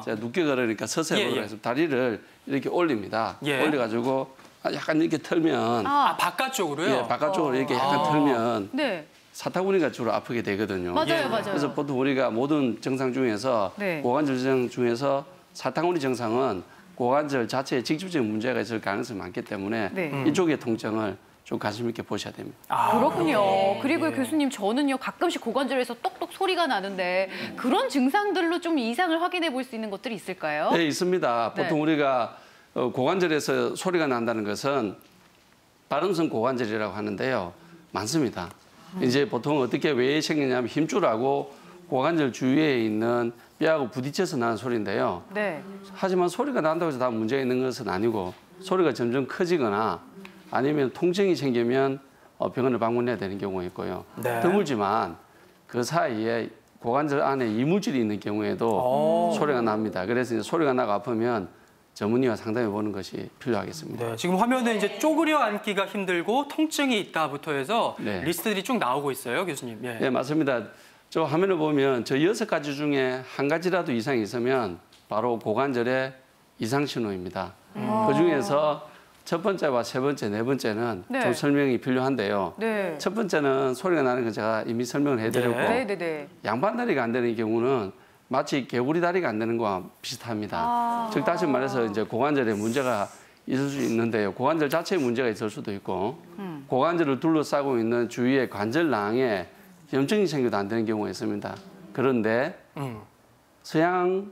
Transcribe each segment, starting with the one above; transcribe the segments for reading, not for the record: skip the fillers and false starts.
제가 눕게 걸으니까 서서 해보도록 하겠습니다. 다리를 이렇게 올립니다. 올려가지고 약간 이렇게 털면 바깥쪽으로요? 예, 바깥쪽으로 이렇게 약간 털면 사타구니가 주로 아프게 되거든요. 맞아요. 그래서 보통 우리가 모든 증상 중에서 고관절 증상 중에서 사타구니 증상은 고관절 자체에 직접적인 문제가 있을 가능성이 많기 때문에 이쪽의 통증을 좀 관심 있게 보셔야 됩니다. 그렇군요. 그리고 교수님, 저는요 가끔씩 고관절에서 똑똑 소리가 나는데 그런 증상들로 좀 이상을 확인해 볼 수 있는 것들이 있을까요? 네, 있습니다. 보통 우리가 고관절에서 소리가 난다는 것은 발음성 고관절이라고 하는데요. 많습니다. 이제 보통 어떻게 왜 생기냐면 힘줄하고 고관절 주위에 있는 뼈하고 부딪혀서 나는 소리인데요. 하지만 소리가 난다고 해서 다 문제가 있는 것은 아니고 소리가 점점 커지거나 아니면 통증이 생기면 병원을 방문해야 되는 경우가 있고요. 드물지만 그 사이에 고관절 안에 이물질이 있는 경우에도 소리가 납니다. 그래서 이제 소리가 나고 아프면 전문의와 상담해 보는 것이 필요하겠습니다. 지금 화면에 이제 쪼그려 앉기가 힘들고 통증이 있다부터 해서 리스트들이 쭉 나오고 있어요, 교수님. 네, 맞습니다. 저 화면을 보면 저 6가지 중에 한 가지라도 이상이 있으면 바로 고관절의 이상 신호입니다. 그중에서 첫 번째와 세 번째, 네 번째는 좀 설명이 필요한데요. 첫 번째는 소리가 나는 건 제가 이미 설명을 해드렸고 양반다리가 안 되는 경우는 마치 개구리 다리가 안 되는 거와 비슷합니다. 즉 다시 말해서 이제 고관절에 문제가 있을 수 있는데요. 고관절 자체에 문제가 있을 수도 있고 고관절을 둘러싸고 있는 주위의 관절낭에 염증이 생겨도 안 되는 경우가 있습니다. 그런데 서양에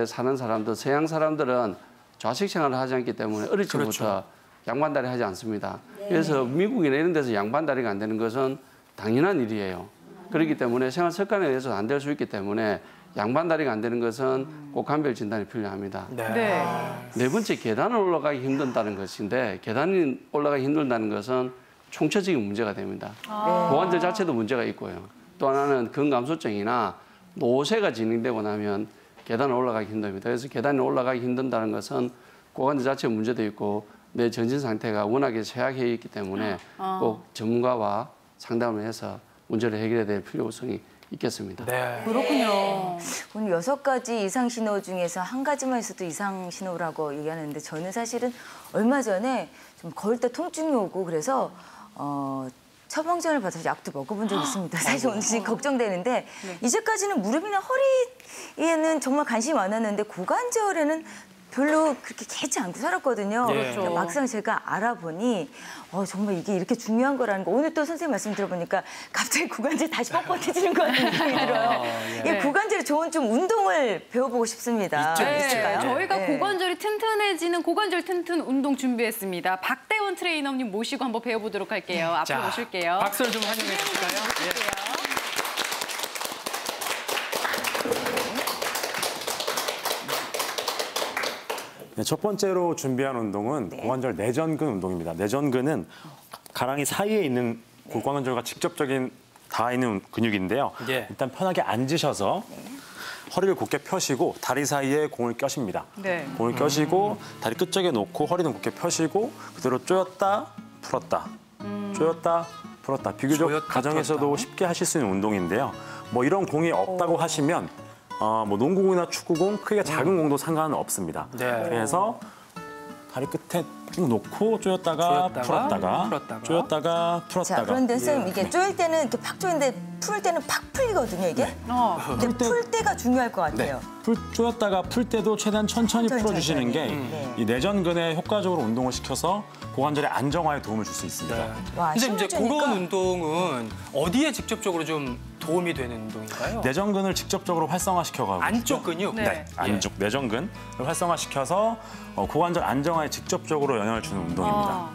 사는 사람들, 서양 사람들은 좌식 생활을 하지 않기 때문에 어릴 적부터 양반다리 하지 않습니다. 그래서 미국이나 이런 데서 양반다리가 안 되는 것은 당연한 일이에요. 그렇기 때문에 생활 습관에 의해서 안 될 수 있기 때문에 양반다리가 안 되는 것은 꼭 간별 진단이 필요합니다. 네 번째, 계단을 올라가기 힘든다는 것인데 계단이 올라가기 힘들다는 것은 총체적인 문제가 됩니다. 고관절 자체도 문제가 있고요. 또 하나는 근감소증이나 노쇠가 진행되고 나면 계단을 올라가기 힘듭니다. 그래서 계단이 올라가기 힘든다는 것은 고관절 자체 문제도 있고 내 전신 상태가 워낙에 쇠약해 있기 때문에 꼭 전문가와 상담을 해서 문제를 해결해야 될 필요성이 있겠습니다. 그렇군요. 오늘 6가지 이상 신호 중에서 한 가지만 있어도 이상 신호라고 얘기하는데 저는 사실은 얼마 전에 좀 걸을 때 통증이 오고 그래서 처방전을 받아서 약도 먹어본 적이 있습니다. 사실 오늘 지금 걱정되는데 이제까지는 무릎이나 허리에는 정말 관심이 많았는데 고관절에는 별로 그렇게 개의치 않고 살았거든요. 막상 제가 알아보니 정말 이게 이렇게 중요한 거라는 거. 오늘 또 선생님 말씀 들어보니까 갑자기 고관절 다시 뻣뻣해지는 것 같은 느낌이 들어요. 이 고관절에 좋은 좀 운동을 배워보고 싶습니다. 있을까요? 저희가 고관절이 튼튼해지는 고관절 튼튼 운동 준비했습니다. 박대원 트레이너님 모시고 한번 배워보도록 할게요. 앞으로 모실게요. 박수를 좀 환영해 주실까요? 첫 번째로 준비한 운동은 고관절 내전근 운동입니다. 내전근은 가랑이 사이에 있는 고관절과 직접적인 닿아 있는 근육인데요. 일단 편하게 앉으셔서 허리를 곧게 펴시고 다리 사이에 공을 껴십니다. 공을 껴시고 다리 끝쪽에 놓고 허리는 곧게 펴시고 그대로 조였다 풀었다. 조였다 풀었다. 비교적 가정에서도 쉽게 하실 수 있는 운동인데요. 뭐 이런 공이 없다고 하시면 뭐 농구공이나 축구공, 크게 작은 공도 상관은 없습니다. 그래서 다리 끝에 쭉 놓고 조였다가 풀었다가 조였다가 풀었다가. 자, 그런데 선생님 이게 조일 때는 이렇게 팍 조이는데 풀 때는 팍 풀리거든요, 이게. 근데 풀 때가 중요할 것 같아요. 조였다가 풀 때도 최대한 천천히 풀어주시는 게 이 내전근에 효과적으로 운동을 시켜서 고관절의 안정화에 도움을 줄 수 있습니다. 근데 이제 그런 운동은 어디에 직접적으로 좀 도움이 되는 운동인가요? 내전근을 직접적으로 활성화시켜가지고 안쪽 근육? 안쪽 내전근을 활성화시켜서 고관절 안정화에 직접적으로 영향을 주는 운동입니다.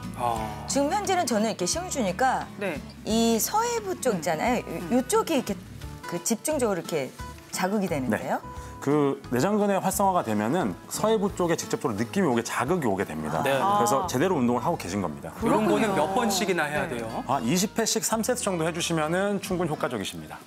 지금 현재는 저는 이렇게 시험 주니까 이 서해부 쪽 있잖아요. 이쪽이 이렇게 집중적으로 이렇게 자극이 되는데요. 그 내전근의 활성화가 되면은 서해부 쪽에 직접적으로 느낌이 오게 자극이 오게 됩니다. 그래서 제대로 운동을 하고 계신 겁니다. 이런 거는 몇 번씩이나 해야 돼요? 20회씩 3세트 정도 해주시면은 충분히 효과적이십니다.